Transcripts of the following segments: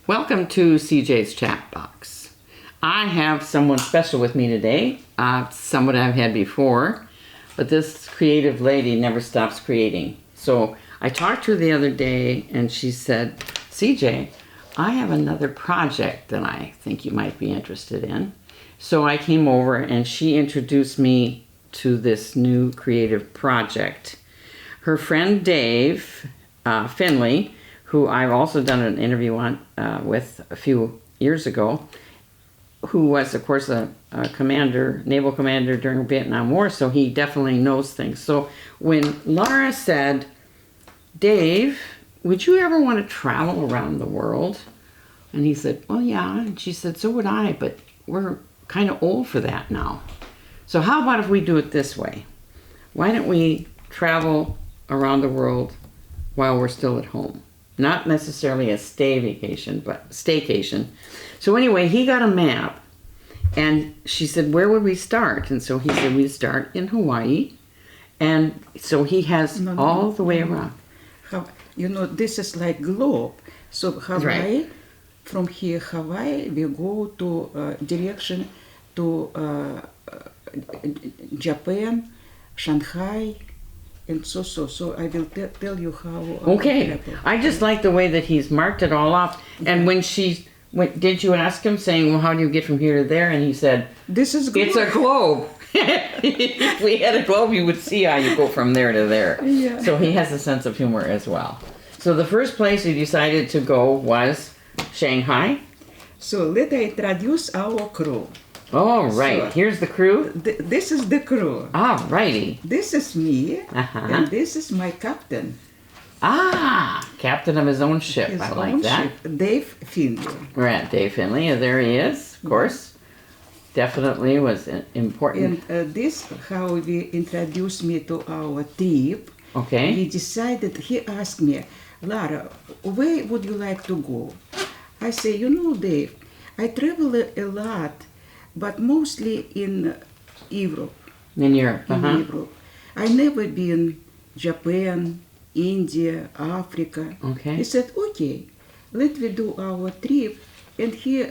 Welcome to CJ's Chat Box. I have someone special with me today, someone I've had before, but this creative lady never stops creating. So I talked to her the other day and she said, CJ, I have another project that I think you might be interested in. So I came over and she introduced me to this new creative project. Her friend Dave Finley, who I've also done an interview on with a few years ago, who was, of course, a naval commander during the Vietnam War, so he definitely knows things. So when Laura said, Dave, would you ever want to travel around the world? And he said, well, yeah. And she said, so would I, but we're kind of old for that now. So how about if we do it this way? Why don't we travel around the world while we're still at home? Not necessarily a stay vacation, but staycation. So anyway, he got a map, and she said, where would we start? And so he said, we'd start in Hawaii. And so he has all the way around. This is like globe. So Hawaii, right. From here, Hawaii, we go to direction to Japan, Shanghai, and so I will tell you how. Okay, I just like the way that he's marked it all off. And when did you ask him, saying, well, how do you get from here to there? And he said, this is globe. It's a globe. If we had a globe, you would see how you go from there to there. Yeah. So he has a sense of humor as well. So the first place he decided to go was Shanghai. So let I introduce our crew. Oh, right. So, here's the crew. This is the crew. Ah, righty. This is me, and this is my captain. Ah, captain of his own ship. I like that. Ship, Dave Finley. We're at Dave Finley. There he is, of course. Definitely was important. And this how we introduced me to our trip. Okay. We decided, he asked me, Lara, where would you like to go? I say, Dave, I travel a lot, but mostly in Europe. In Europe, In Europe. I never been Japan, India, Africa. Okay. He said, okay, let me do our trip. And he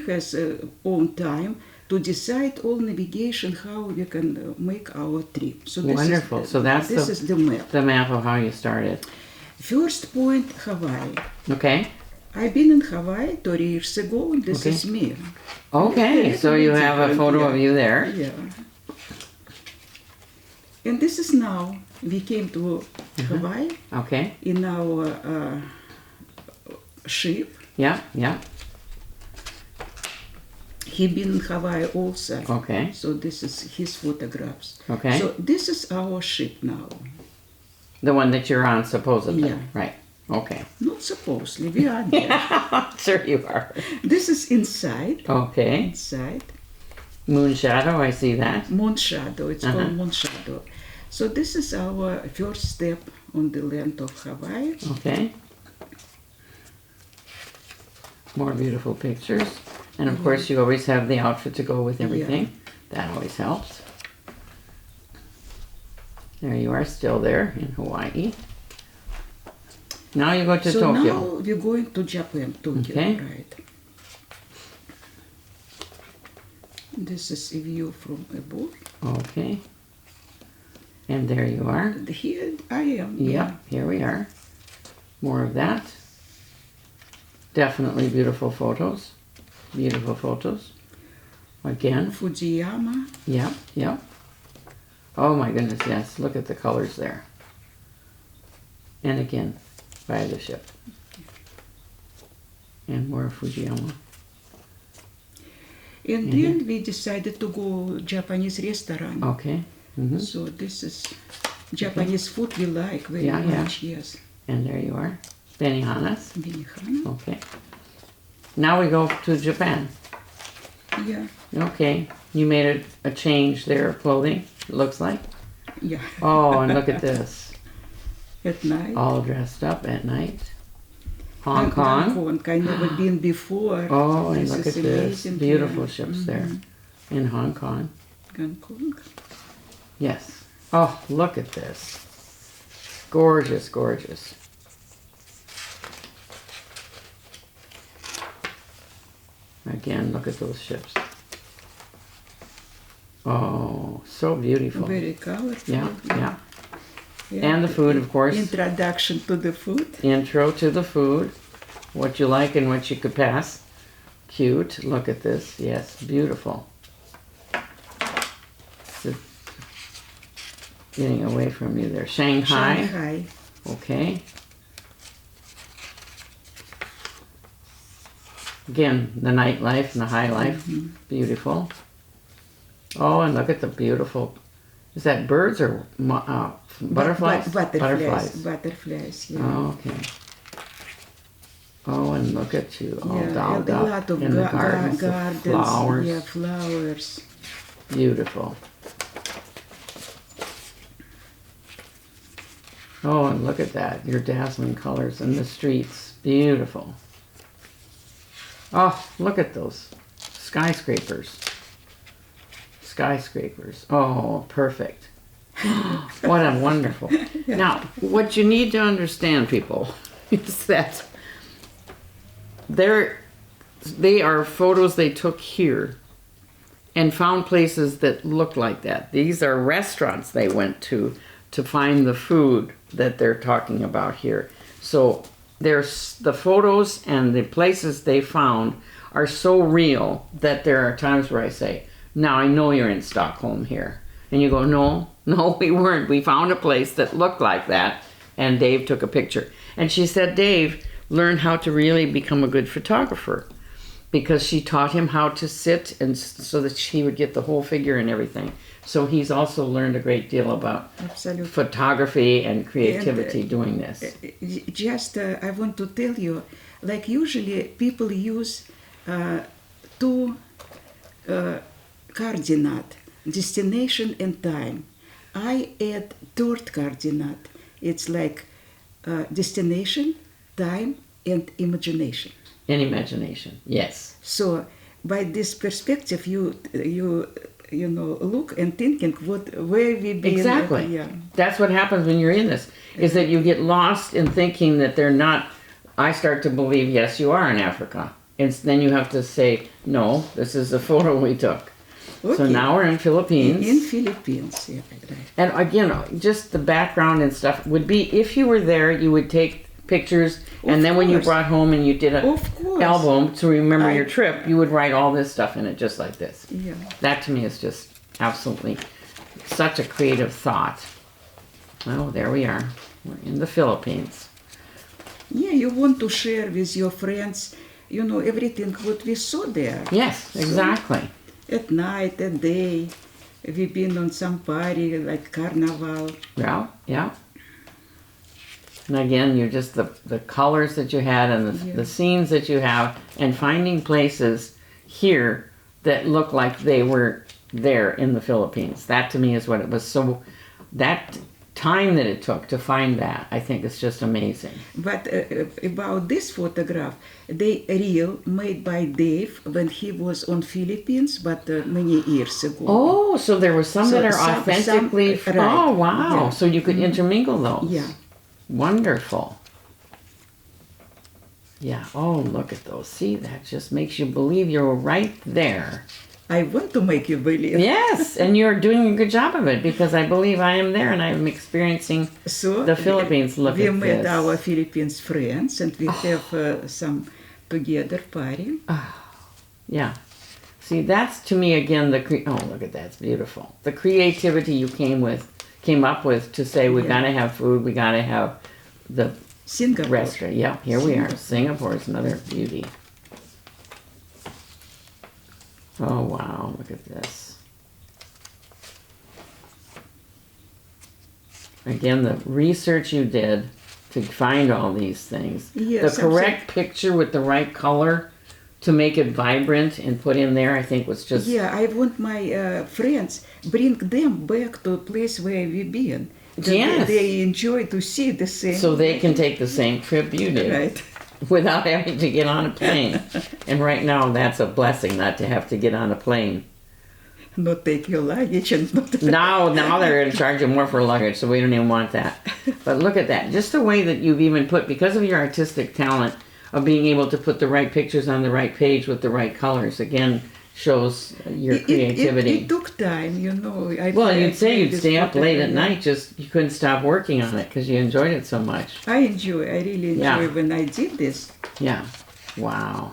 has own time to decide all navigation, how we can make our trip. So this wonderful. So this is the map. The map of how you started. First point, Hawaii. Okay. I've been in Hawaii 30 years ago, and this is me. Okay, so you have a photo of you there. Yeah. And this is now. We came to Hawaii. Okay. In our ship. Yeah. He been in Hawaii also. Okay. So this is his photographs. Okay. So this is our ship now. The one that you're on, supposedly. Yeah. Right. Okay. Not supposedly, we are there. Sure you are. This is inside. Okay. Inside. Moon shadow, I see that. Moon shadow, it's called moon shadow. So this is our first step on the land of Hawaii. Okay. More beautiful pictures. And of course you always have the outfit to go with everything. Yeah. That always helps. There you are, still there in Hawaii. Now you go to Tokyo. So now we're going to Japan, Tokyo, right? This is a view from above. Okay. And there you are. Here I am. Yep, here we are. More of that. Definitely beautiful photos. Beautiful photos. Again. Fujiyama. Yep. Oh my goodness, yes. Look at the colors there. And again, by the ship. And more Fujiyama. And then we decided to go Japanese restaurant. Okay. So this is Japanese food we like very much, yes. And there you are. Benihanas. Benihana. Okay. Now we go to Japan. Yeah. Okay. You made a change there of clothing, it looks like. Yeah. Oh, and look at this. At night. All dressed up at night. Hong Kong. I've never been before. Oh, and look at this. Beautiful ships there in Hong Kong. Hong Kong. Yes. Oh, look at this. Gorgeous, gorgeous. Again, look at those ships. Oh, so beautiful. Very colorful. Yeah, yeah. And the food, of course. Introduction to the food. Intro to the food. What you like and what you could pass. Cute. Look at this. Yes, beautiful. Getting away from you there. Shanghai. Shanghai. Okay. Again, the nightlife and the high life. Beautiful. Oh, and look at the beautiful. Is that birds or butterflies? Butterflies, yeah. Oh, okay. Oh, and look at you, all Yeah, dolled a up lot of in the gardens, gardens. flowers. Yeah, flowers. Beautiful. Oh, and look at that, your dazzling colors in the streets. Beautiful. Oh, look at those skyscrapers. Skyscrapers. Oh, perfect. What a wonderful. Now, what you need to understand, people, is that they are photos they took here and found places that look like that. These are restaurants they went to find the food that they're talking about here. So there's the photos and the places they found are so real that there are times where I say, now I know you're in Stockholm here. And you go, no, we weren't. We found a place that looked like that, and Dave took a picture. And she said Dave learned how to really become a good photographer because she taught him how to sit and so that she would get the whole figure and everything. So he's also learned a great deal about Absolutely. Photography and creativity doing this. Just, I want to tell you, like usually people use two coordinate, destination and time. I add third coordinate. It's like destination, time, and imagination. And imagination, yes. So by this perspective, you know, look and thinking where we been. Exactly. Yeah. That's what happens when you're in this, is that you get lost in thinking that they're not. I start to believe, yes, you are in Africa. And then you have to say, no, this is a photo we took. Okay. So now we're in Philippines. In Philippines, yeah, right. And again, just the background and stuff would be, if you were there, you would take pictures, and Of then when you course. brought home and you did an Of course. album to remember I- your trip, you would write all this stuff in it just like this. Yeah. That to me is just absolutely such a creative thought. Oh, there we are. We're in the Philippines. Yeah, you want to share with your friends, you know, everything what we saw there. Yes, exactly. At night, at day, we've been on some party like carnival. Yeah, yeah. And again, you're just the colors that you had and the scenes that you have, and finding places here that look like they were there in the Philippines. That to me is what it was. So that time that it took to find that, I think is just amazing. But about this photograph, they real made by Dave when he was on Philippines, but many years ago. Oh, so there were some So that are some- authentically. right. Oh, wow! Yeah. So you could intermingle those. Yeah. Wonderful. Yeah. Oh, look at those. See, that just makes you believe you're right there. I want to make you believe. Yes, and you're doing a good job of it, because I believe I am there and I'm experiencing So the Philippines. Look we at met this. our Philippines friends, and we have some together party. Yeah. See, that's to me again oh, look at that. It's beautiful. The creativity you came up with to say we Yeah. gotta have food, we gotta have the Singapore. restaurant. Yeah, here we are. Singapore is another beauty. Oh wow, look at this. Again, the research you did to find all these things. Yes, the correct picture with the right color to make it vibrant and put in there, I think was just... Yeah, I want my friends bring them back to a place where we've been. That Yes. they enjoy to see the same. So they can take the same trip you did. Right. Without having to get on a plane. And right now, that's a blessing not to have to get on a plane. Not take your luggage and not. Now they're going to charge you more for luggage, so we don't even want that. But look at that. Just the way that you've even put, because of your artistic talent of being able to put the right pictures on the right page with the right colors. Again, shows your creativity. It took time, you know. Well, you'd say you'd stay up late at night, just you couldn't stop working on it because you enjoyed it so much. I really enjoy when I did this. Yeah. Wow.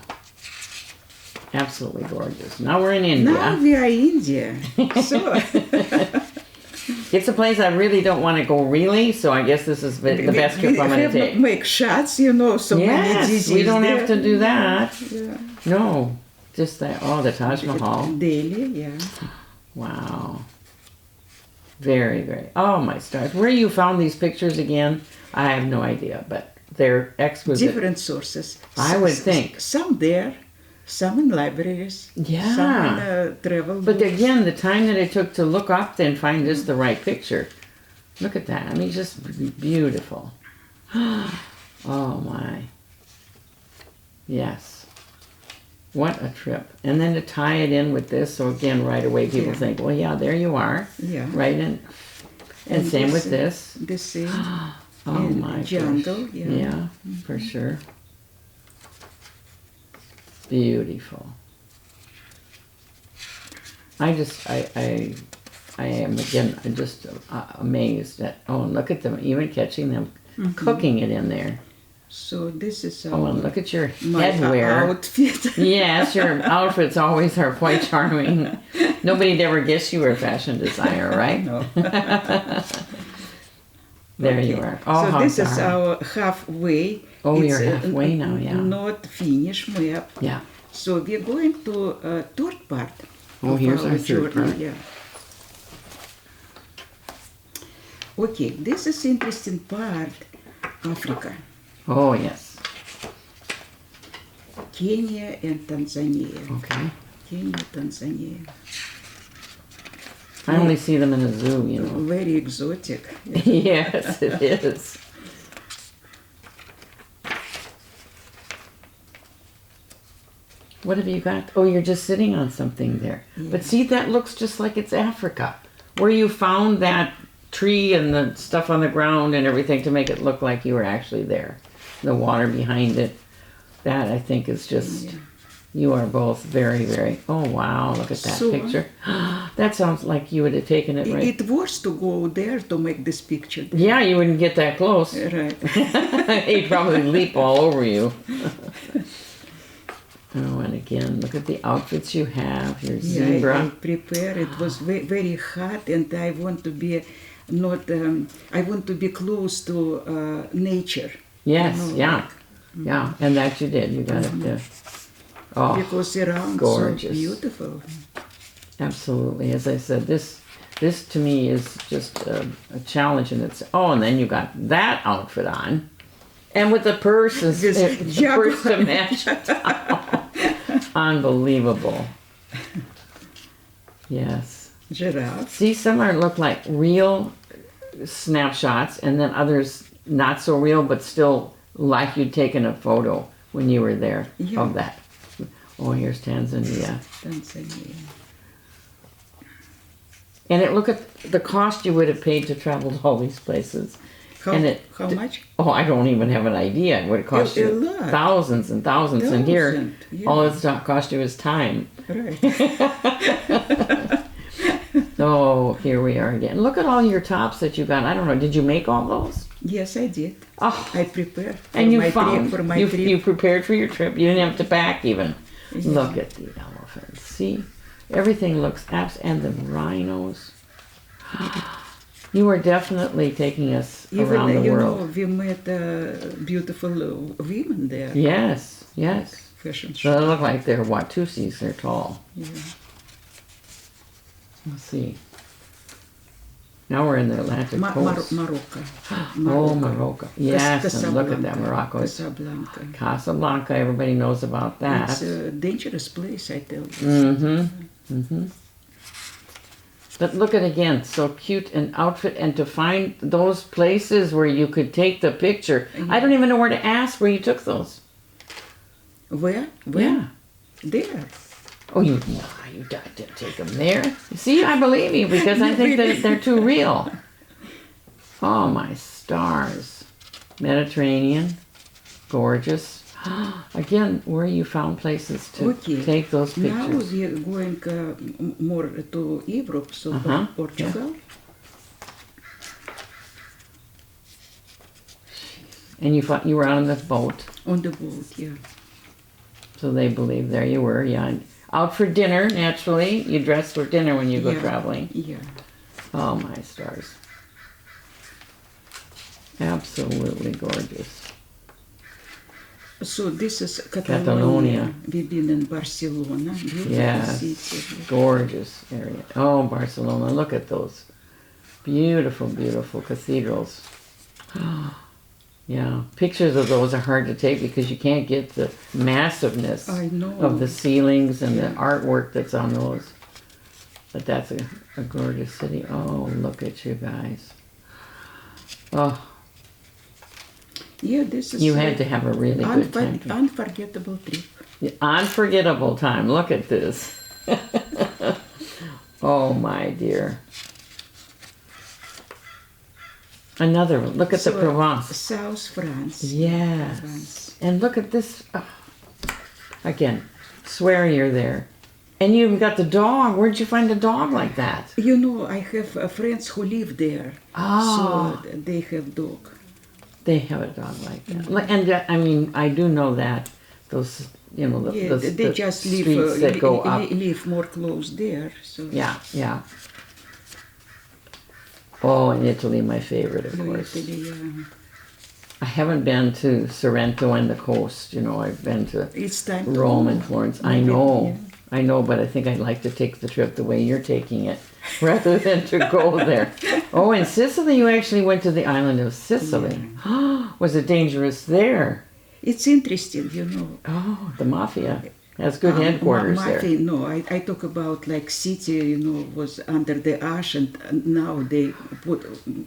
Absolutely gorgeous. Now we're in India. Now we are in India. So it's a place I really don't want to go really, so I guess this is the best trip I'm going to take. Make shots, you know, so many diseases. We don't have to do that. Yeah. No. Just that, the Taj Mahal. Daily, yeah. Wow. Very, very, oh my stars. Where you found these pictures again, I have no idea, but they're exquisite. Different sources. I would think. Some there, some in libraries. Yeah. Some in travel But books. again, the time that it took to look up and find just the right picture. Look at that. I mean, just beautiful. Oh my. Yes. What a trip. And then to tie it in with this, so again, right away people think, well, yeah, there you are. Yeah. Right in. And same with this. The same. Oh my jungle, gosh. yeah. For sure. Beautiful. I am again just amazed at, and look at them, even catching them, cooking it in there. So this is and look at your my headwear. outfit. Yes, your outfits always are quite charming. Nobody'd ever guess you were a fashion designer, right? No. There you are. Oh, so how this is darn. our halfway. Oh, It's you're halfway now, yeah. Not finished map. Yeah. So we're going to third part. Oh, of here's our our third journey, part. Yeah. Okay, this is interesting part. Africa, Oh, yes. Kenya and Tanzania. Okay. Kenya, Tanzania. I only see them in a zoo, you know. Very exotic. Yes, it is. What have you got? Oh, you're just sitting on something there. Yeah. But see, that looks just like it's Africa. Where you found that tree and the stuff on the ground and everything to make it look like you were actually there. The water behind it. That, I think, is just... Yeah. You are both very, very... Oh, wow, look at that So- picture. That sounds like you would have taken it right... It was to go there to make this picture. Yeah, you wouldn't get that close. Right. He'd probably leap all over you. Oh, and again, look at the outfits you have. Your Yeah, I zebra. prepared. It was very hot, and I want to be not. I want to be close to nature. Yes, you know, yeah. like, Yeah, and that you did. You got it. Oh, because around gorgeous. so beautiful. absolutely. As I said, this to me is just a challenge in its... Oh, and then you got that outfit on. And with the purse, This the purse to match. Unbelievable. Yes. Giraffe. See, some are look like real snapshots, and then others not so real, but still like you'd taken a photo when you were there Yeah. of that. Oh, here's Tanzania. Tanzania. And look at the cost you would have paid to travel to all these places. How, And how much? Oh, I don't even have an idea. It would cost A you lot. thousands and thousands. And here, Thousand, yeah. all it's cost you is time. Right. Oh, here we are again. Look at all your tops that you got. I don't know. Did you make all those? Yes, I did. Oh, I prepared for and you my found trip. For my you trip. prepared for your trip. You didn't have to pack even. Yeah. Look at the elephants. See, everything looks and the rhinos. You are definitely taking us around the you world. know, we met beautiful women there. Yes, yes. Fashion So show. they look like they're Watusis. They're tall. Yeah. Let's see. Now we're in the Atlantic coast. Morocco. Oh, Morocco. Yes, and look at that. Casablanca. Morocco is Casablanca. Casablanca. Everybody knows about that. It's a dangerous place, I tell you. Mm-hmm. Mm-hmm. But look at again, so cute an outfit, and to find those places where you could take the picture. I don't even know where to ask where you took those. Where? Yeah. There. Oh, you didn't take them there. See, I believe you because I think that they're too real. Oh, my stars. Mediterranean. Gorgeous. Again, where you found places to Okay. take those Now pictures. we are going more to Europe, so Uh-huh, Portugal. And you were on the boat, On the boat, yeah. so they believe there you were, yeah. And out for dinner, naturally. You dress for dinner when you go Yeah. traveling. Yeah. Oh, my stars. Absolutely gorgeous. So this is Catalonia. Catalonia. We've been in Barcelona, beautiful Yes, city. gorgeous area. Oh, Barcelona, look at those beautiful, beautiful cathedrals. Yeah, pictures of those are hard to take because you can't get the massiveness I know. of the ceilings and the Yeah. artwork that's on those. But that's a gorgeous city. Oh, look at you guys. Oh, Yeah, this is you had to have a really good time. unforgettable trip. Unforgettable time. Look at this. Oh, my dear. Another one. Look at the So, Provence. South France. Yes. France. And look at this. Oh. Again, swear you're there. And you even got the dog. Where'd you find a dog like that? You know, I have friends who live there, Oh, so they have dog. they have a dog like that. And I mean, I do know that. Those, the, Yeah, the, they the just live, streets that go up. live more close there. So Yeah, yeah. Oh, and Italy, my favorite, of course. Italy, I haven't been to Sorrento and the coast. I've been to it's time to Rome go. and Florence. I Maybe, know, yeah. I know, but I think I'd like to take the trip the way you're taking it, rather than to go there. Oh, in Sicily, you actually went to the island of Sicily. Was it dangerous there? It's interesting, Oh, the mafia has good headquarters there. Mafia, no, I talk about like city, was under the ash, and now they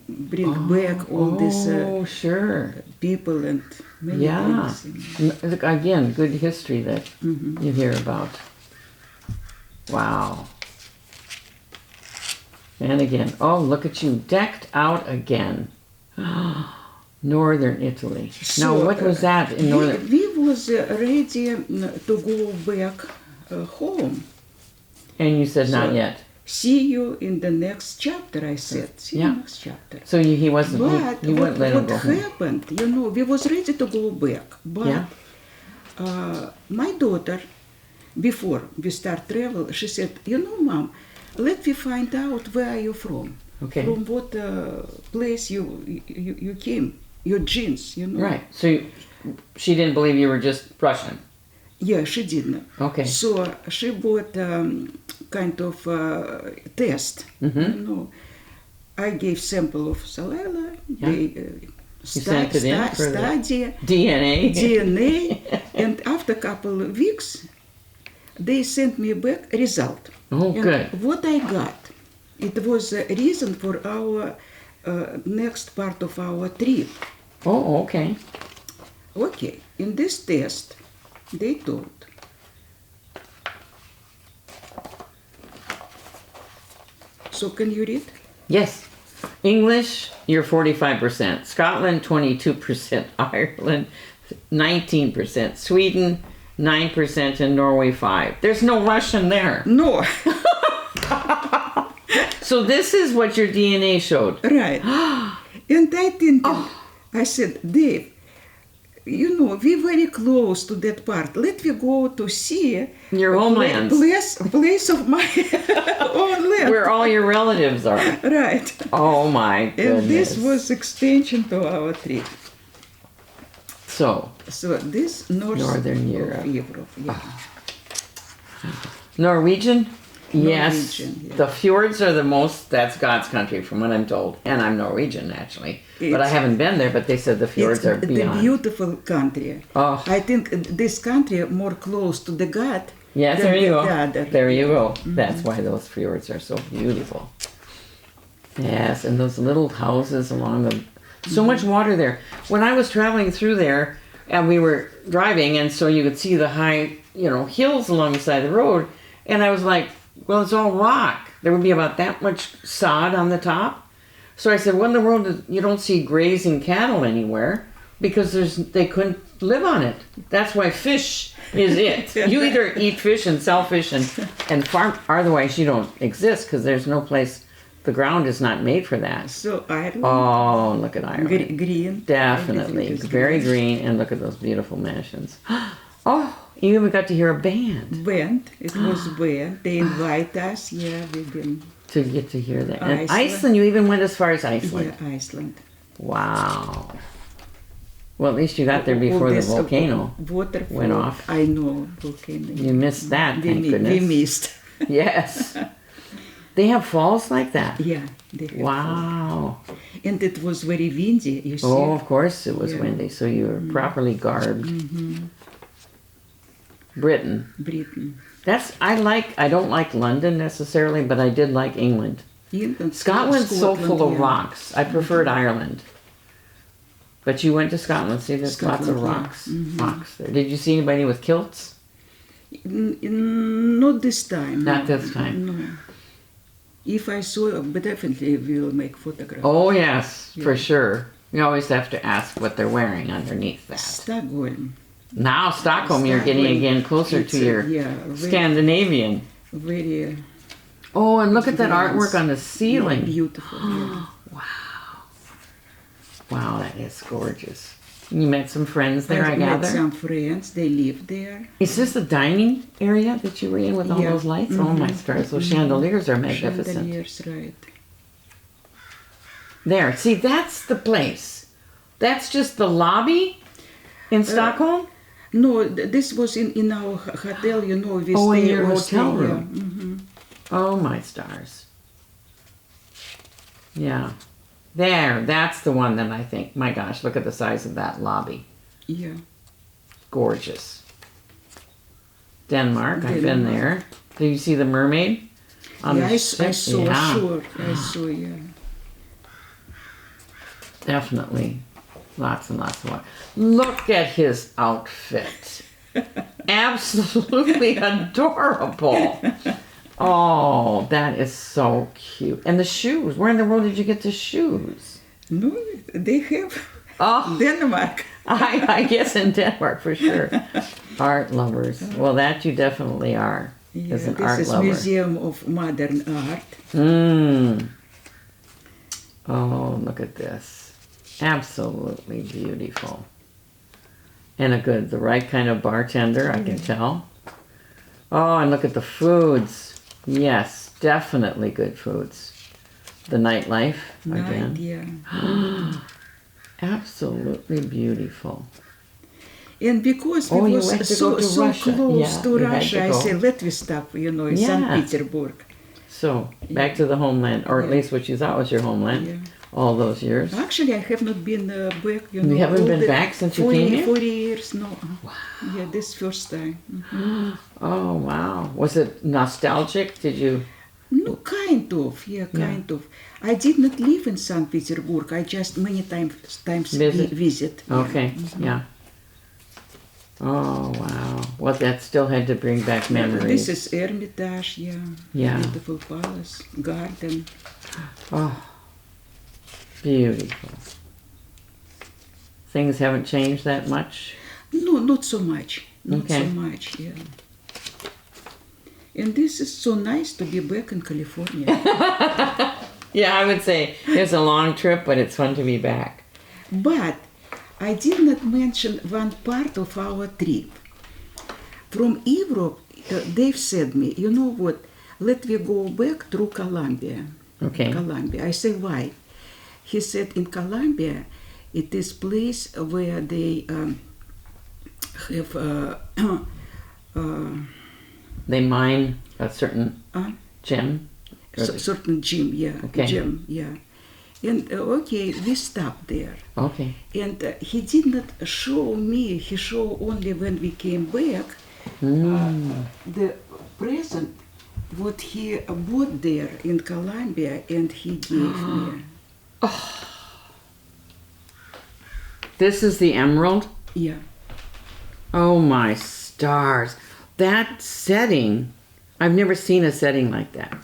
bring back all these Oh, sure. people and many Yeah. things. Look, again, good history that you hear about. Wow. And again, oh, look at you, decked out again. Northern Italy. Now, So, what was that in northern? We was ready to go back home. And you said not So- yet. See you in the next chapter, I said. See Yeah. you next chapter. So he wasn't. But You wouldn't let him what go home. happened, we was ready to go back. But Yeah. my daughter, before we start travel, she said, Mom, let me find out where are you from. Okay. From what place you came, your genes, Right. So she didn't believe you were just Russian. Yeah, she didn't. Okay. So she bought kind of test. I gave sample of saliva. Yeah. They sent it in for the study DNA. DNA, and after a couple of weeks, they sent me back result. Oh, And good. what I got, it was a reason for our next part of our trip. Oh, okay. Okay, in this test, they told so can you read? Yes. English, you're 45%. Scotland, 22%. Ireland, 19%. Sweden, 9%. And Norway, 5%. There's no Russian there. No. So this is what your DNA showed. Right. And I think, I said, Dave, we very close to that part. Let me go to see Your homeland. Place of my own land. Where all your relatives are. Right. Oh my goodness. And this was extension to our trip. So, So this Northern Europe. Europe. Yeah. Norwegian? Yes. Norwegian, yeah. The fjords are the most, that's God's country from what I'm told. And I'm Norwegian actually. But I It's- haven't been there, but they said the fjords It's are the beyond. beautiful country. Oh. I think this country more close to the God Yes, than there you the go. other. There you go. That's why those fjords are so beautiful. Yes, and those little houses along the... So much water there. When I was traveling through there, and we were driving, and so you could see the high, hills along the side of the road, and I was like, well, it's all rock. There would be about that much sod on the top. So I said, what in the world, you don't see grazing cattle anywhere. because they couldn't live on it. That's why fish is it. You either eat fish and sell fish and farm, otherwise you don't exist because there's no place, the ground is not made for that. So Ireland. Oh, look at Ireland. Green. Definitely. Everything is Very green, and look at those beautiful mansions. Oh, you even got to hear a band. Band. It was band. They invite us. Yeah, we've been. To get to hear that. And Iceland. Iceland, you even went as far as Iceland. Yeah, Iceland. Wow. Well, at least you got there before the volcano waterfall went off. I know, volcano. You missed that, thank goodness. We missed. Yes. They have falls like that? Yeah. They have Wow. falls. And it was very windy, you see. Oh, of course it was Yeah. windy, so you were properly garbed. Mm-hmm. Britain. Britain. I don't like London necessarily, but I did like England. England, Scotland's so full of yeah. rocks. I preferred Ireland. But you went to Scotland, see there's lots of Scotland, yeah. rocks. Rocks there. Did you see anybody with kilts? Not this time. Not this time. No. If I saw, but definitely we'll make photographs. Oh yes, Yeah. for sure. You always have to ask what they're wearing underneath that. Stockholm. Now Stockholm, you're getting Stockholm, again closer it's, to your yeah, Scandinavian. Very Oh, and look at that Yes. artwork on the ceiling. yeah, beautiful. Yeah. Wow, that is gorgeous. You met some friends there, I I've met gather. some friends. They live there. Is this the dining area that you were in with all Yeah. those lights? Oh my stars, those chandeliers are magnificent. Chandeliers, right? There, see, that's the place. That's just the lobby in Stockholm? No, this was in our hotel. You know, we Oh, in stay your all hotel stay, room. Yeah. Mm-hmm. Oh my stars. Yeah. There, that's the one that I think. My gosh, look at the size of that lobby. Yeah. Gorgeous. Denmark, I've been there. Did you see the mermaid? On Yeah, the I ship? saw. Yeah, Sure, I saw. Yeah. definitely. Lots and lots of water. Look at his outfit. Absolutely adorable. Oh, that is so cute. And the shoes. Where in the world did you get the shoes? No, they have Oh, Denmark. I guess in Denmark for sure. Art lovers. Well, that you definitely are. Yeah, As an this art is lover. Museum of Modern Art. Mm. Oh, look at this. Absolutely beautiful. And the right kind of bartender, I can tell. Oh, and look at the foods. Yes, definitely good foods. The nightlife, again. Yeah. Absolutely beautiful. And because Oh, we you was went to so, go to so Russia. close Yeah, to you had Russia, to I go. said, let me stop, in Yeah. St. Petersburg. So, back to the homeland, or at Yeah. least what you thought was your homeland, Yeah. all those years. Actually, I have not been back, You haven't all been the back since you 40, came here? 40 years, no. Yeah, this first time. Oh, wow. Was it nostalgic? Did you? No, kind of, kind of. I did not live in St. Petersburg. I just many times visit. Okay, yeah. Oh, wow. Well, that still had to bring back memories. This is Hermitage, yeah. Yeah. Beautiful palace, garden. Oh, beautiful. Things haven't changed that much? No, not so much. Not Okay. so much, yeah. And this is so nice to be back in California. Yeah, I would say it's a long trip, but it's fun to be back. But I did not mention one part of our trip. From Europe, Dave said me, you know what, let me go back through Colombia. Okay. Colombia. I say, why? He said, in Colombia, it is place where they have They mine a certain gem? certain gym, yeah. Okay. Gym, yeah. And okay, we stopped there. Okay. And he did not show me, he showed only when we came back the present what he bought there in Colombia and he gave me. This is the emerald? Yeah. Oh my stars. That setting, I've never seen a setting like that.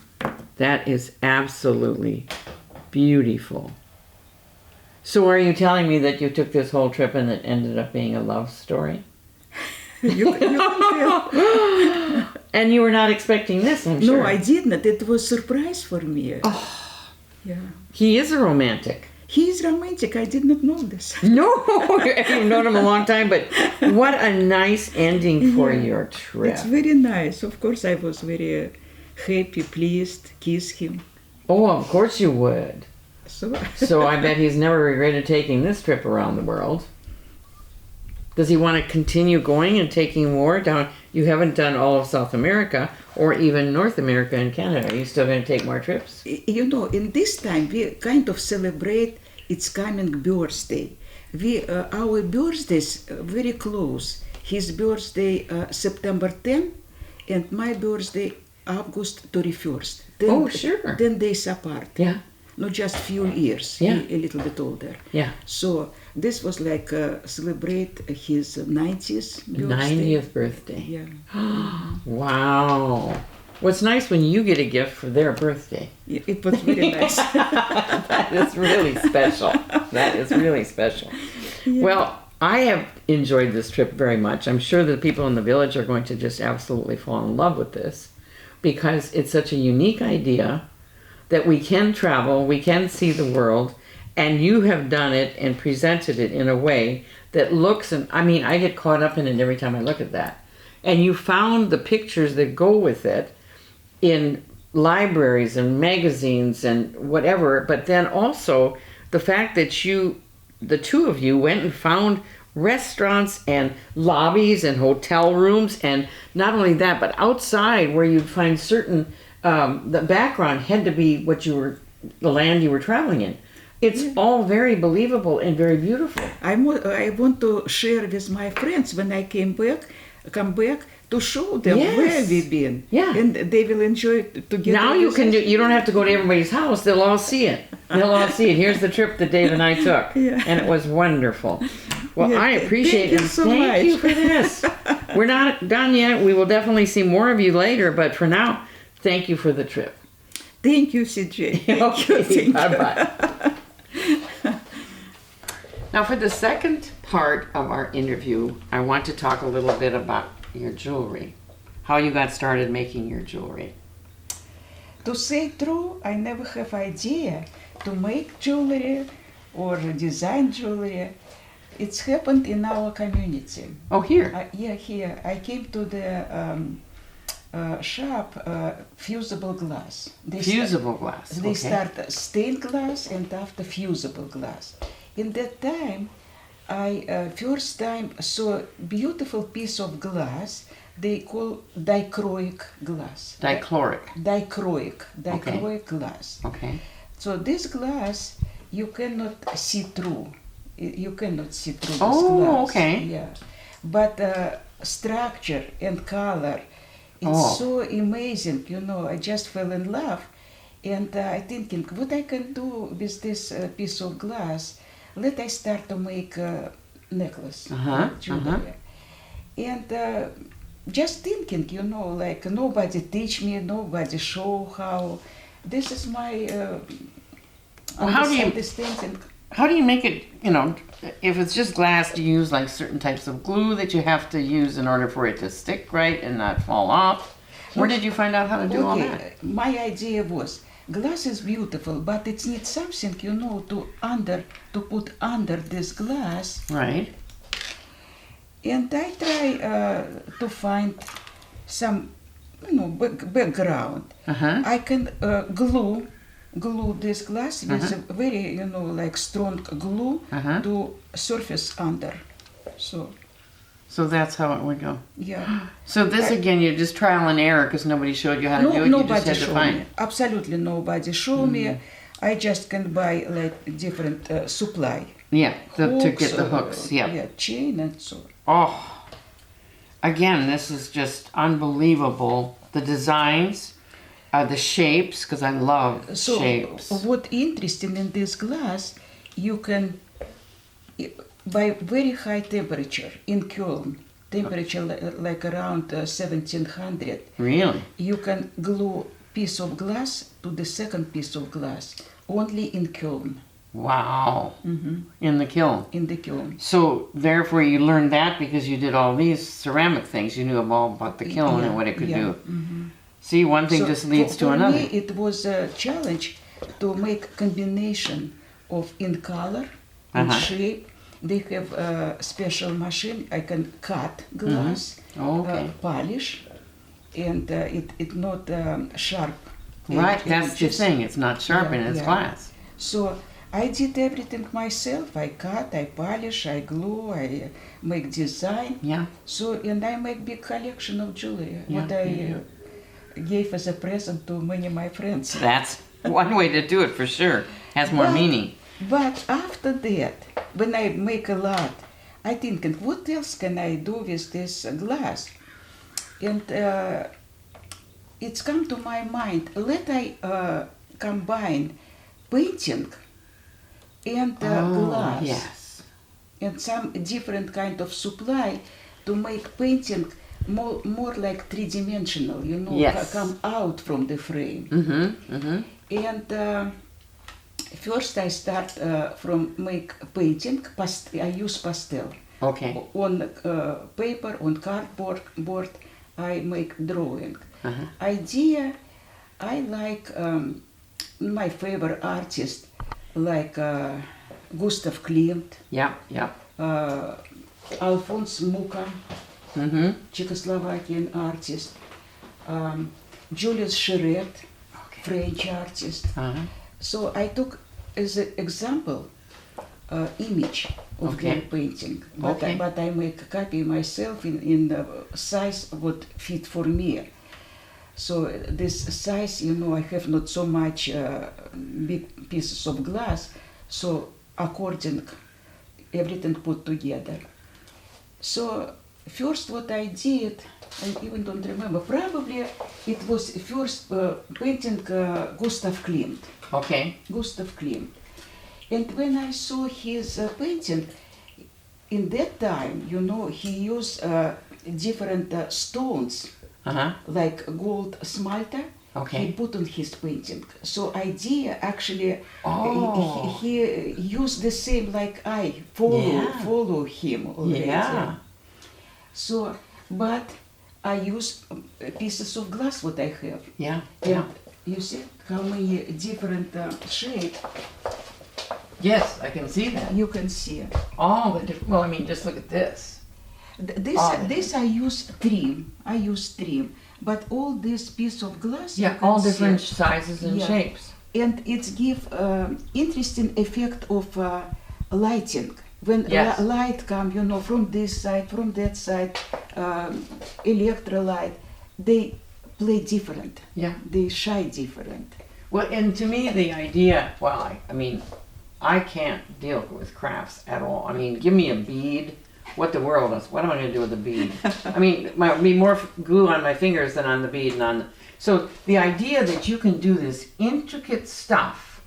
That is absolutely beautiful. So are you telling me that you took this whole trip and it ended up being a love story? You can tell. And you were not expecting this, I'm sure. No, I didn't. It was a surprise for me. Yeah. He is a romantic. He is romantic. I did not know this. No, you've known him a long time, but what a nice ending for your trip. It's very nice. Of course, I was very happy, pleased, kiss him. Oh, of course you would. So I bet he's never regretted taking this trip around the world. Does he want to continue going and taking more down? You haven't done all of South America or even North America and Canada. Are you still going to take more trips? You know, in this time, we kind of celebrate its coming birthday. Our birthdays very close. His birthday September 10 and my birthday August 31st. Sure. 10 days apart. Yeah. Not just few years, Yeah. a little bit older. Yeah. So this was like celebrate his 90th birthday. 90th birthday. Yeah. Wow. What's nice when you get a gift for their birthday. It was very nice. That is really special. That is really special. Yeah. Well, I have enjoyed this trip very much. I'm sure the people in the village are going to just absolutely fall in love with this because it's such a unique idea that we can travel, we can see the world, and you have done it and presented it in a way that looks, and I mean, I get caught up in it every time I look at that. And you found the pictures that go with it in libraries and magazines and whatever, but then also the fact that the two of you went and found restaurants and lobbies and hotel rooms, and not only that, but outside where you'd find certain the background had to be the land you were traveling in. It's all very believable and very beautiful. I want to share with my friends when I come back to show them where we've been. Yeah. And they will enjoy it together. Now you don't have to go to everybody's house. They'll all see it. They'll all see it. Here's the trip that Dave and I took. Yeah. And it was wonderful. Well, I appreciate it. Thank you for this. We're not done yet. We will definitely see more of you later, but for now, thank you for the trip. Thank you, CJ. Okay, bye-bye. Now, for the second part of our interview, I want to talk a little bit about your jewelry. How you got started making your jewelry. To say true, I never have idea to make jewelry or design jewelry. It's happened in our community. Oh, here? Here. I came to the shop, fusible glass. Fusible glass, They okay. start stained glass and after fusible glass. In that time, I first time saw beautiful piece of glass they call dichroic glass. Dichroic Glass. Okay. So this glass you cannot see through. You cannot see through this Oh, glass. okay. Yeah. But structure and color, it's so amazing. You know, I just fell in love, and I thinking what I can do with this piece of glass. Let I start to make a necklace, jewelry, and just thinking, you know, like nobody teach me, nobody show how. This is my understanding. How do you make it, you know, if it's just glass, do you use like certain types of glue that you have to use in order for it to stick right and not fall off? Where did you find out how to do all that? My idea was glass is beautiful, but it needs something, you know, to put under this glass. Right. And I try to find some, you know, background. I can glue this glass with a very, you know, like strong glue to surface under. So that's how it would go. Yeah. So this again, you're just trial and error because nobody showed you how to do it. Nobody you just had to showed find me. Absolutely nobody showed me. I just can buy like different supply. Yeah, to get the hooks. Yeah, chain and so. Oh, again, this is just unbelievable. The designs, the shapes, because I love shapes. What interesting in this glass, you can, by very high temperature in Köln, temperature like around 1700. Really? You can glue piece of glass to the second piece of glass only in Köln. Wow. In the kiln. in the kiln. So therefore you learned that because you did all these ceramic things. You knew all about the kiln and what it could do. See, one thing So just leads to for another. me, it was a challenge to make combination of in color and shape. They have a special machine. I can cut glass, Oh, okay. polish, and it not sharp. Right, and that's the just- thing. It's not sharp in its glass. So I did everything myself. I cut, I polish, I glue, I make design. Yeah. So and I make big collection of jewelry. Yeah, What I gave as a present to many of my friends. That's one way to do it for sure. Has more meaning. But after that, when I make a lot, I thinking, what else can I do with this glass? And it's come to my mind, let I combine painting and glass Yes. and some different kind of supply to make painting more like three-dimensional, you know, Yes. come out from the frame. And first I start from make painting. I use pastel. Okay. On paper, on cardboard, I make drawing. Idea, I like my favorite artist, like Gustav Klimt, Yeah, yeah. Alphonse Mucha, Czechoslovakian artist, Julius Cheret, French artist. So I took as an example image of their painting, but I make a copy myself in the size what fit for me. So this size, you know, I have not so much big pieces of glass, so according everything put together. So first what I did, I even don't remember, probably it was first painting Gustav Klimt. Okay. Gustav Klimt. And when I saw his painting, in that time, you know, he used different stones, like gold smelter. Okay. He put on his painting. So idea actually, Oh. he used the same like I follow him already. Yeah. So, but I use pieces of glass what I have. Yeah. And Yeah. you see how many different shapes Yes, I can see that. you can see. Oh, well, I mean, just look at this. This I use trim. But all this piece of glass. Yeah, you can all see. different sizes and Yeah. shapes. And it give interesting effect of lighting. When Yes. light come, you know, from this side, from that side, electrolight, they play different. Yeah. They shine different. Well, and to me, the idea, well, I mean, I can't deal with crafts at all. I mean, give me a bead. What the world is? What am I going to do with a bead? I mean, it might be more glue on my fingers than on the bead and on. So the idea that you can do this intricate stuff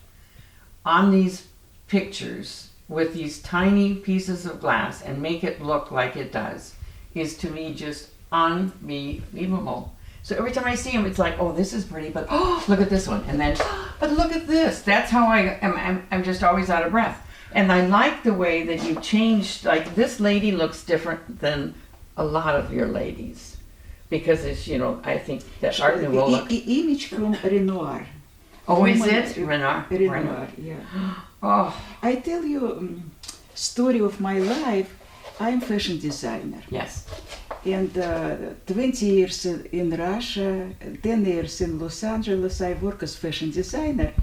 on these pictures with these tiny pieces of glass and make it look like it does is to me just unbelievable. So every time I see them, it's like, oh, this is pretty, but oh, look at this one, and then, but look at this. That's how I am. I'm just always out of breath. And I like the way that you changed. Like this lady looks different than a lot of your ladies, because it's, you know, I think that Art Nouveau look. Image from Renoir. Oh, is Woman- it Renoir? Renoir, yeah. Oh, I tell you story of my life. I'm fashion designer. yes. And 20 years in Russia, 10 years in Los Angeles, I work as fashion designer.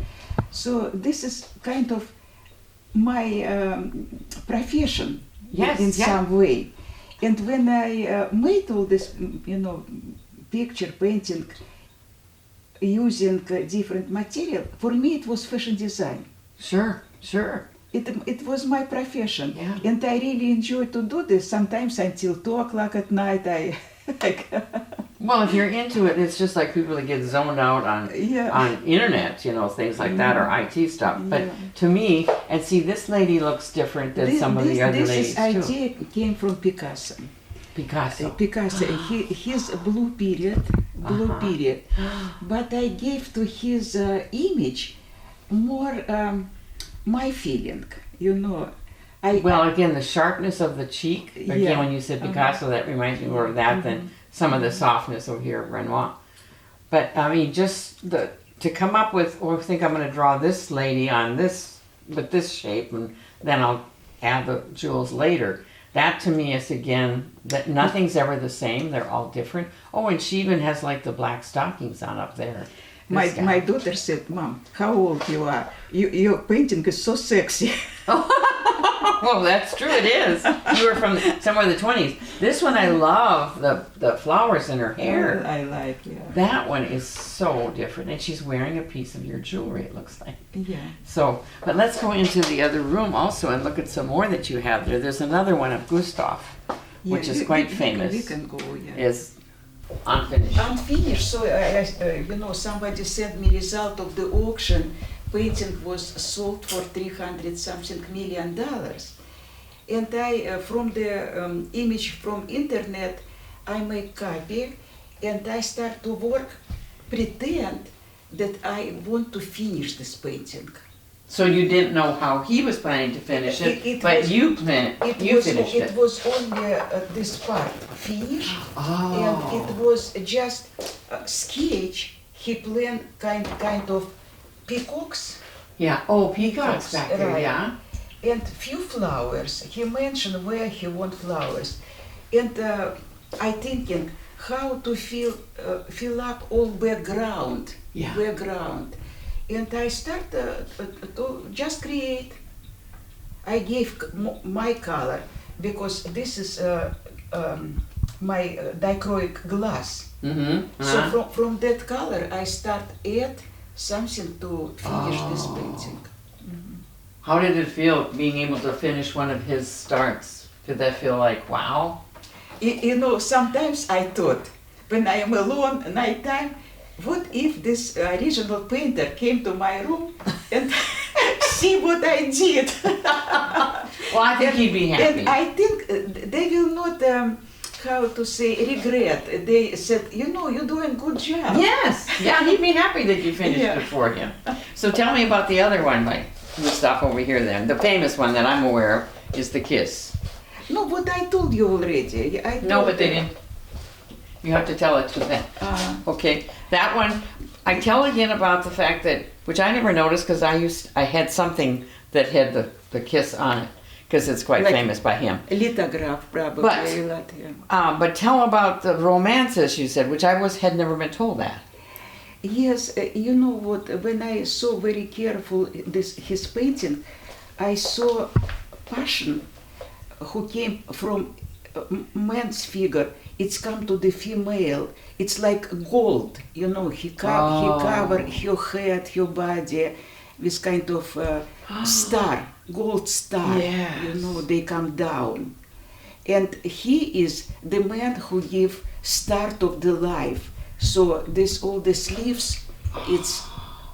So this is kind of my profession Yes, in yeah. some way. And when I made all this, you know, picture painting using different material, for me it was fashion design. Sure, sure. It was my profession, Yeah. and I really enjoy to do this. Sometimes until 2 o'clock at night, Well, if you're into it, it's just like people that get zoned out on Yeah. on internet, you know, things like that, or IT stuff. But Yeah. to me, and see, this lady looks different than some of the other ladies this too. idea came from Picasso. Picasso. Picasso, his blue period, but I gave to his image my feeling, you know. I Well, again, the sharpness of the cheek. Again, Yeah. when you said Picasso, that reminds me more of that than some of the softness over here of Renoir. But I mean, just to come up with, or think I'm going to draw this lady on this with this shape, and then I'll add the jewels later. That to me is again that nothing's ever the same. They're all different. Oh, and she even has like the black stockings on up there. This guy. my daughter said, "Mom, how old you are? Your painting is so sexy." Well, that's true. It is. You were from somewhere in the 20s. This one, I love the flowers in her hair. I like, yeah. That one is so different, and she's wearing a piece of your jewelry. It looks like. Yeah. So, but let's go into the other room also and look at some more that you have there. There's another one of Gustav, which is quite famous. We can go, yeah. Is unfinished. Unfinished, so you know, somebody sent me result of the auction. Painting was sold for $300-something million. And I, from the image from internet, I make copy and I start to work, pretend that I want to finish this painting. So you didn't know how he was planning to finish it, but you finished it. It was only this part finished, and it was just a sketch. He planned kind of peacocks. Yeah. Oh, peacocks back there. Right. Yeah. And few flowers. He mentioned where he want flowers, and I thinking how to fill up all background. Yeah. Background, and I start to just create. I gave my color because this is my dichroic glass. Mm-hmm. So from that color, I start add something to finish this painting. How did it feel being able to finish one of his starts? Did that feel like, wow? You know, sometimes I thought, when I am alone at night time, what if this original painter came to my room and see what I did? Well, I think he'd be happy. And I think they will not, how to say, regret. They said, you know, you're doing good job. Yes. Yeah, he'd be happy that you finished Yeah. it for him. So tell me about the other one, like the stuff over here then. The famous one that I'm aware of is the kiss. No, but I told you already. I No, told but they didn't. You have to tell it to them. Okay, that one, I tell again about the fact that, which I never noticed because I had something that had the kiss on it, because it's quite Like famous by him. Lithograph, probably. But tell about the romances you said, which had never been told that. Yes, you know what, when I saw very careful his painting, I saw passion who came from man's figure. It's come to the female. It's like gold, you know. He covered her head, her body with kind of star, gold star. Yes. You know, they come down, and he is the man who give start of the life. So this all the sleeves, it's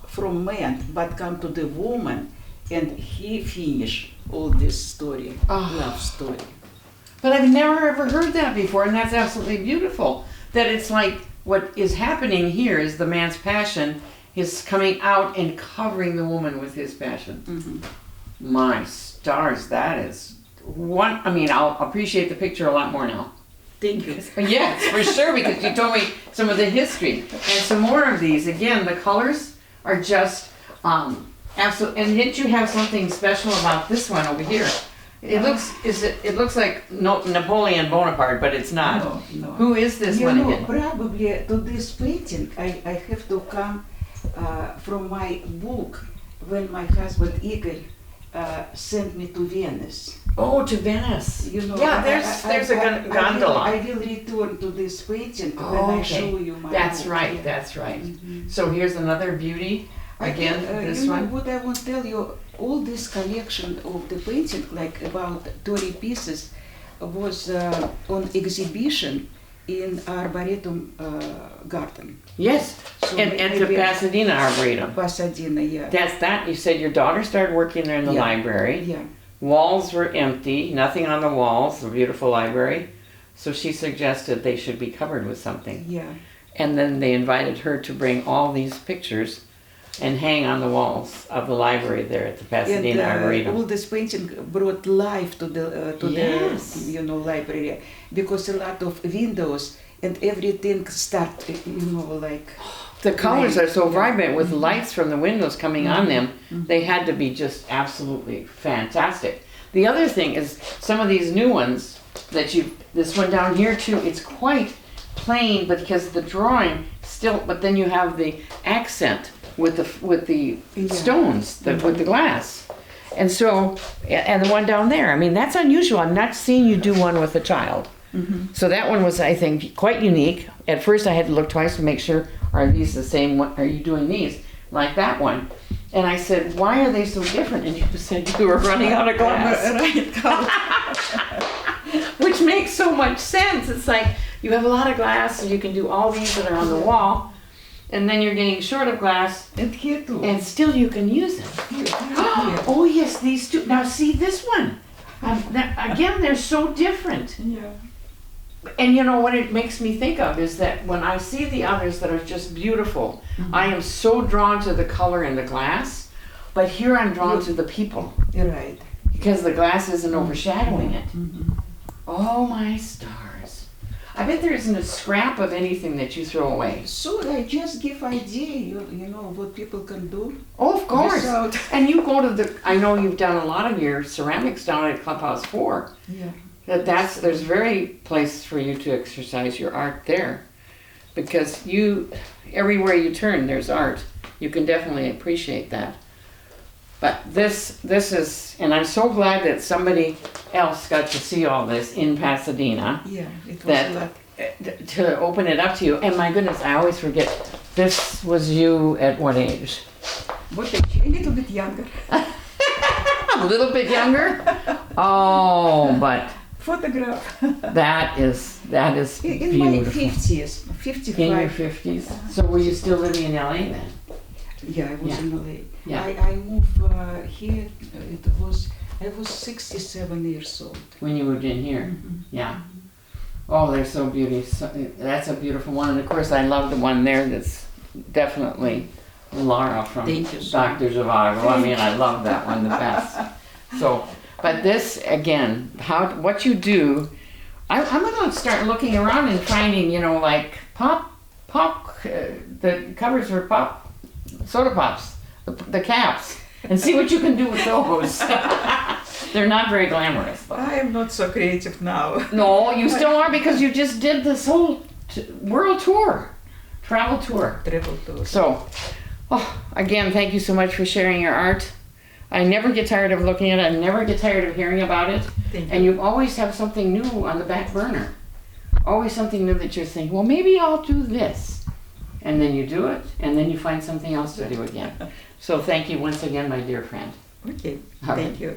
from man, but come to the woman, and he finish all this story, love story. But I've never ever heard that before, and that's absolutely beautiful. That it's like what is happening here is the man's passion is coming out and covering the woman with his passion. Mm-hmm. My stars, that is one. I mean, I'll appreciate the picture a lot more now. Thank you. Yes, for sure, because you told me some of the history. And some more of these. Again, the colors are just absolute. And didn't you have something special about this one over here? It looks like Napoleon Bonaparte, but it's not. No. Who is this You one know, again? probably to this painting, I have to come from my book when my husband Igor sent me to Venice. Oh, to Venice. You know, Yeah, there's a gondola. I will return to this painting Oh, when I okay. show you my That's book. right, Yeah. that's right. Mhm. So here's another beauty. Again, this you know one. what I want to tell you, all this collection of the painting, like about 30 pieces, was on exhibition in Arboretum garden. Yes, So and at the maybe- Pasadena Arboretum. Pasadena, yeah. That's that. You said your daughter started working there in the Yeah. library. Yeah. Walls were empty, nothing on the walls, a beautiful library. So she suggested they should be covered with something. Yeah. And then they invited her to bring all these pictures and hang on the walls of the library there at the Pasadena And all Arboretum. this painting brought life to Yes. the library, because a lot of windows and everything start like The colors are so Yeah. vibrant with lights from the windows coming on them. They had to be just absolutely fantastic. The other thing is some of these new ones this one down here too, it's quite plain, but because the drawing still, but then you have the accent with the Yeah. stones, with the glass. And so, and the one down there, I mean, that's unusual. I'm not seeing you do one with a child. So that one was, I think, quite unique. At first I had to look twice to make sure, are these the same one? Are you doing these? Like that one. And I said, why are they so different? And you said you were running out of glass. Which makes so much sense. It's like you have a lot of glass and you can do all these that are on the wall. And then you're getting short of glass. And here too. And still you can use it. Oh yes, these two. Now see this one. Again, they're so different. Yeah. And you know what it makes me think of is that when I see the others that are just beautiful, I am so drawn to the color in the glass, but here I'm drawn to the people You're right. because the glass isn't overshadowing it. Oh my stars. I bet there isn't a scrap of anything that you throw away. So I just give idea, you know, what people can do. Oh, of course. Without- And you go to I know you've done a lot of your ceramics down at Clubhouse 4. Yeah. There's very places for you to exercise your art there, because everywhere you turn there's art. You can definitely appreciate that. But this is, and I'm so glad that somebody else got to see all this in Pasadena, Yeah, it was a lot. to open it up to you. And my goodness, I always forget, this was you at what age? What age? A little bit younger. A little bit younger? Oh, but Photograph. that is In my beautiful. 50s, 55. In your 50s. So were you still living in LA then? Yeah, I was Yeah. in LA. Yeah. I moved here, I was 67 years old. When you moved in here? Yeah. Oh, they're so beautiful. That's a beautiful one. And of course, I love the one there that's definitely Laura from Thank you so Dr. Zhivago. I mean, I love that one the best. So, but this, again, what you do, I'm going to start looking around and finding, like the covers for soda pops, the caps, and see what you can do with those. They're not very glamorous, though. I am not so creative now. No, you still are, because you just did this whole world tour, travel tour. Travel tour. So, again, thank you so much for sharing your art. I never get tired of looking at it. I never get tired of hearing about it. Thank And you. you always have something new on the back burner. Always something new that you're thinking, well, maybe I'll do this. And then you do it, and then you find something else to do again. So thank you once again, my dear friend. Okay, All thank right. you.